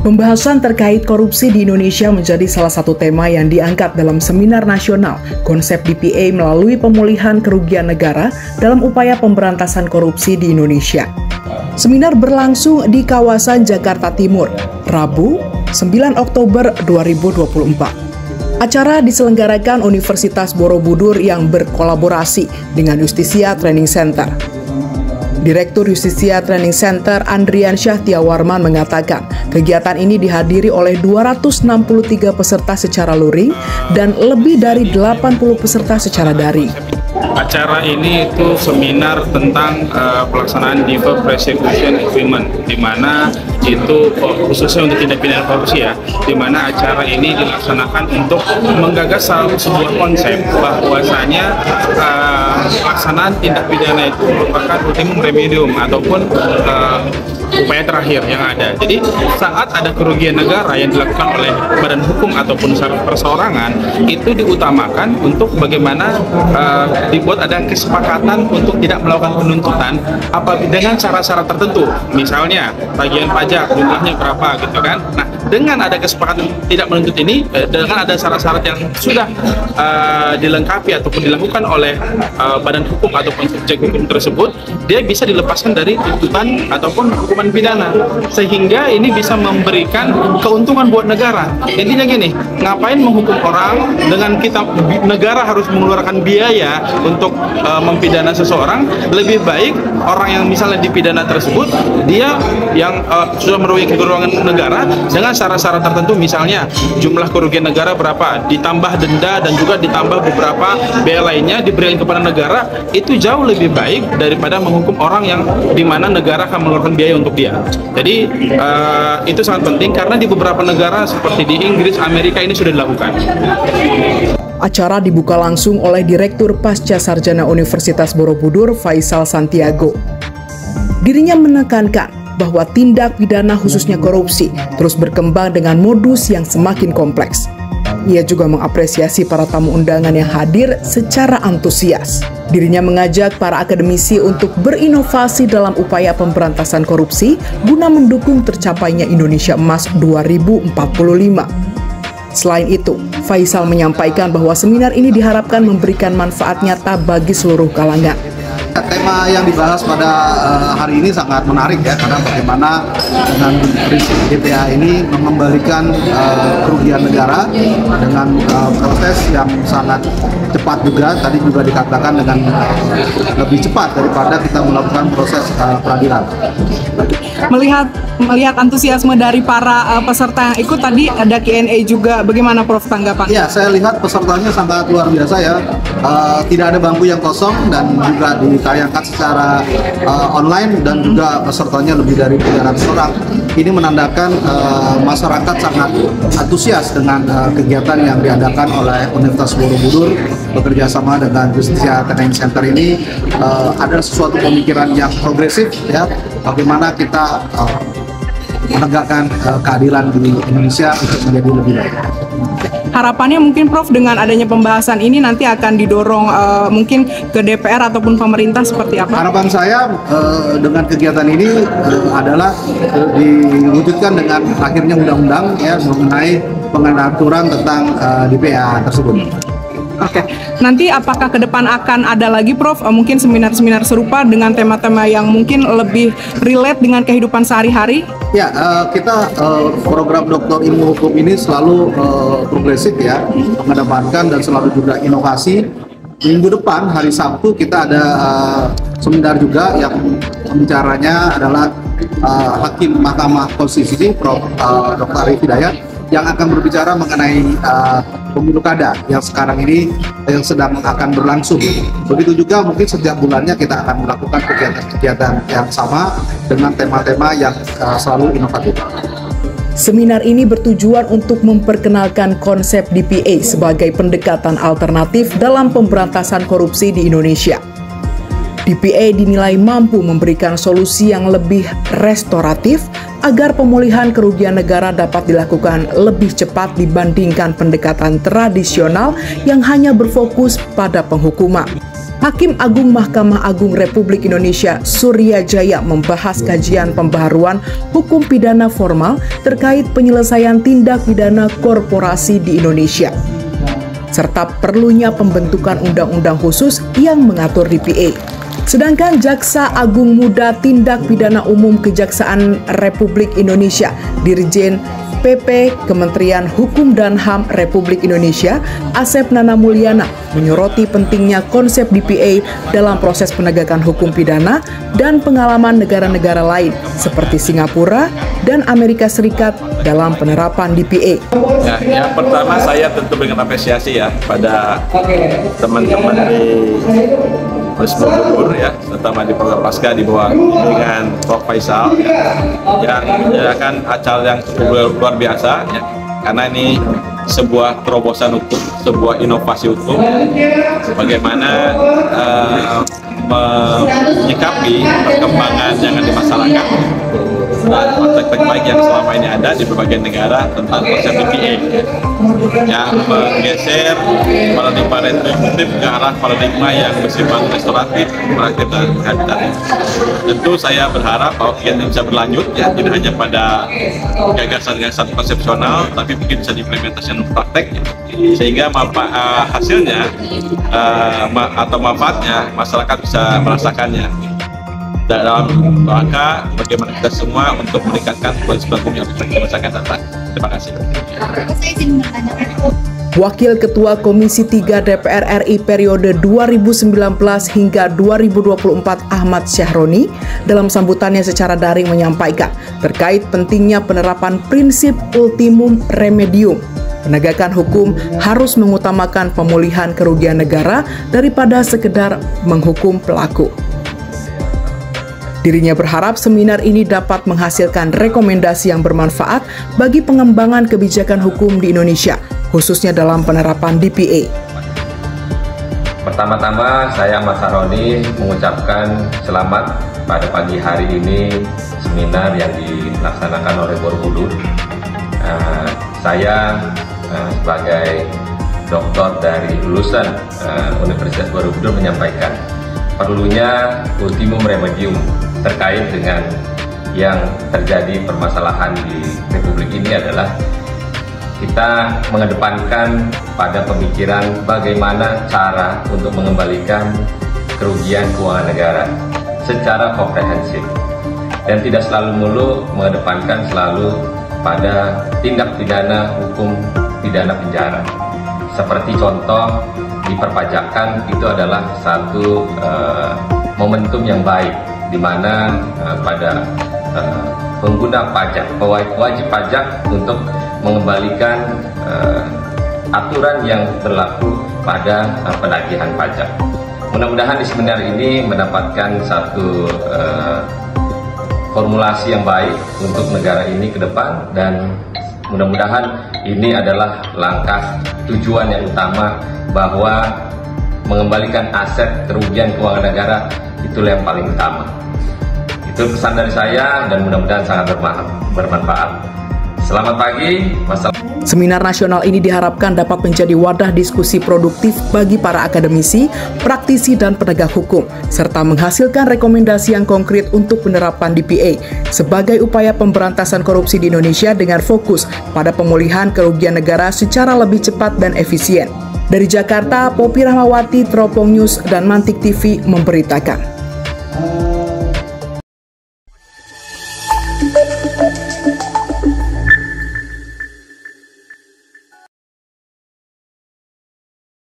Pembahasan terkait korupsi di Indonesia menjadi salah satu tema yang diangkat dalam seminar nasional konsep DPA melalui pemulihan kerugian negara dalam upaya pemberantasan korupsi di Indonesia. Seminar berlangsung di kawasan Jakarta Timur, Rabu, 9 Oktober 2024. Acara diselenggarakan Universitas Borobudur yang berkolaborasi dengan Justisia Training Center. Direktur Justisia Training Center Andrian Syahtiawarman mengatakan, kegiatan ini dihadiri oleh 263 peserta secara luring dan lebih dari 80 peserta secara daring. Acara ini itu seminar tentang pelaksanaan Deferred Prosecution Agreement, di mana itu khususnya untuk tindak pidana korupsi ya, di mana acara ini dilaksanakan untuk menggagas sebuah konsep bahwasanya pelaksanaan tindak pidana itu merupakan ultimum remedium ataupun upaya terakhir yang ada. Jadi saat ada kerugian negara yang dilakukan oleh badan hukum ataupun perseorangan, itu diutamakan untuk bagaimana dibuat ada kesepakatan untuk tidak melakukan penuntutan dengan syarat-syarat tertentu. Misalnya tagihan pajak jumlahnya berapa gitu kan. Nah, dengan ada kesepakatan tidak menuntut ini, dengan ada syarat-syarat yang sudah dilengkapi ataupun dilakukan oleh badan hukum ataupun subjek hukum tersebut, dia bisa dilepaskan dari tuntutan ataupun hukuman pidana, sehingga ini bisa memberikan keuntungan buat negara. Intinya gini, ngapain menghukum orang dengan kita negara harus mengeluarkan biaya untuk mempidana seseorang? Lebih baik orang yang misalnya dipidana tersebut, dia yang sudah merugikan keuangan negara dengan syarat-syarat tertentu, misalnya jumlah kerugian negara berapa, ditambah denda dan juga ditambah beberapa biaya lainnya diberikan kepada negara, itu jauh lebih baik daripada menghukum orang yang dimana negara akan mengeluarkan biaya untuk dia. Jadi itu sangat penting karena di beberapa negara seperti di Inggris, Amerika ini sudah dilakukan. Acara dibuka langsung oleh Direktur Pasca Sarjana Universitas Borobudur, Faisal Santiago. Dirinya menekankan bahwa tindak pidana khususnya korupsi terus berkembang dengan modus yang semakin kompleks. Ia juga mengapresiasi para tamu undangan yang hadir secara antusias. Dirinya mengajak para akademisi untuk berinovasi dalam upaya pemberantasan korupsi guna mendukung tercapainya Indonesia Emas 2045. Selain itu, Faisal menyampaikan bahwa seminar ini diharapkan memberikan manfaat nyata bagi seluruh kalangan. Tema yang dibahas pada hari ini sangat menarik ya, karena bagaimana dengan prinsip DPA ini mengembalikan kerugian negara dengan proses yang sangat cepat juga, tadi juga dikatakan dengan lebih cepat daripada kita melakukan proses peradilan. Melihat antusiasme dari para peserta yang ikut tadi, ada Q&A juga, bagaimana Prof tanggapan? Ya, saya lihat pesertanya sangat luar biasa ya, tidak ada bangku yang kosong dan juga ditayangkan secara online dan juga pesertanya lebih dari 300 orang. Ini menandakan masyarakat sangat antusias dengan kegiatan yang diadakan oleh Universitas Borobudur bekerja sama dengan Justisia Training Center ini. Ada sesuatu pemikiran yang progresif ya, bagaimana kita menegakkan keadilan di Indonesia untuk menjadi lebih baik. Harapannya mungkin Prof dengan adanya pembahasan ini nanti akan didorong mungkin ke DPR ataupun pemerintah seperti apa? Harapan saya dengan kegiatan ini adalah diwujudkan dengan akhirnya undang-undang ya mengenai pengaturan tentang DPA tersebut. Oke, nanti apakah ke depan akan ada lagi Prof mungkin seminar-seminar serupa dengan tema-tema yang mungkin lebih relate dengan kehidupan sehari-hari? Ya, kita program Doktor Ilmu Hukum ini selalu progresif ya, mengedepankan dan selalu juga inovasi. Minggu depan hari Sabtu kita ada seminar juga yang pembicaranya adalah Hakim Mahkamah Konstitusi Prof. Dr. Arief Hidayat yang akan berbicara mengenai pemilu kada yang sekarang ini yang sedang akan berlangsung. Begitu juga mungkin setiap bulannya kita akan melakukan kegiatan-kegiatan yang sama dengan tema-tema yang selalu inovatif. Seminar ini bertujuan untuk memperkenalkan konsep DPA sebagai pendekatan alternatif dalam pemberantasan korupsi di Indonesia. DPA dinilai mampu memberikan solusi yang lebih restoratif agar pemulihan kerugian negara dapat dilakukan lebih cepat dibandingkan pendekatan tradisional yang hanya berfokus pada penghukuman. Hakim Agung Mahkamah Agung Republik Indonesia Surya Jaya membahas kajian pembaharuan hukum pidana formal terkait penyelesaian tindak pidana korporasi di Indonesia, serta perlunya pembentukan undang-undang khusus yang mengatur DPA. Sedangkan Jaksa Agung Muda Tindak Pidana Umum Kejaksaan Republik Indonesia, Dirjen PP Kementerian Hukum dan HAM Republik Indonesia, Asep Nana Mulyana, menyoroti pentingnya konsep DPA dalam proses penegakan hukum pidana dan pengalaman negara-negara lain seperti Singapura dan Amerika Serikat dalam penerapan DPA. Ya, yang pertama saya tentu dengan apresiasi ya pada teman-teman di Wisma Bogor ya, terutama di program Pasca di bawah bimbingan Prof. Faisal yang menyediakan acara yang cukup luar biasa ya, karena ini sebuah terobosan hukum, sebuah inovasi hukum, bagaimana menyikapi perkembangan yang ada di masyarakat dan praktek baik yang selama ini ada di berbagai negara tentang konsep DPA yang menggeser paradigma retributif ke arah paradigma yang bersifat restoratif, proaktif dan rehabilitatif. Tentu saya berharap bahwa kegiatan bisa berlanjut ya, tidak hanya pada gagasan-gagasan konsepsional, tapi mungkin bisa diimplementasikan praktek ya, sehingga hasilnya atau manfaatnya masyarakat bisa merasakannya dalam rangka bagaimana kita semua untuk meningkatkan kualitas hukum yang bisa kita datang. Terima kasih. Wakil Ketua Komisi 3 DPR RI periode 2019 hingga 2024 Ahmad Syahroni dalam sambutannya secara daring menyampaikan terkait pentingnya penerapan prinsip ultimum remedium. Penegakan hukum harus mengutamakan pemulihan kerugian negara daripada sekedar menghukum pelaku. Dirinya berharap seminar ini dapat menghasilkan rekomendasi yang bermanfaat bagi pengembangan kebijakan hukum di Indonesia, khususnya dalam penerapan DPA. Pertama-tama saya Mas Saroni mengucapkan selamat pada pagi hari ini seminar yang dilaksanakan oleh Borobudur. Saya sebagai doktor dari lulusan Universitas Borobudur menyampaikan perlunya ultimum remedium terkait dengan yang terjadi permasalahan di Republik ini adalah kita mengedepankan pada pemikiran bagaimana cara untuk mengembalikan kerugian keuangan negara secara komprehensif dan tidak selalu melulu mengedepankan selalu pada tindak pidana hukum pidana penjara. Seperti contoh di perpajakan itu adalah satu momentum yang baik di mana pada pengguna pajak, wajib pajak untuk mengembalikan aturan yang berlaku pada penagihan pajak. Mudah-mudahan di seminar ini mendapatkan satu formulasi yang baik untuk negara ini ke depan, dan mudah-mudahan ini adalah langkah tujuan yang utama bahwa mengembalikan aset kerugian keuangan negara itulah yang paling utama. Itu pesan dari saya dan mudah-mudahan sangat bermanfaat. Selamat pagi. Seminar nasional ini diharapkan dapat menjadi wadah diskusi produktif bagi para akademisi, praktisi, dan penegak hukum, serta menghasilkan rekomendasi yang konkret untuk penerapan DPA sebagai upaya pemberantasan korupsi di Indonesia dengan fokus pada pemulihan kerugian negara secara lebih cepat dan efisien. Dari Jakarta, Poppy Rahmawati, Teropong News, dan Mantik TV memberitakan.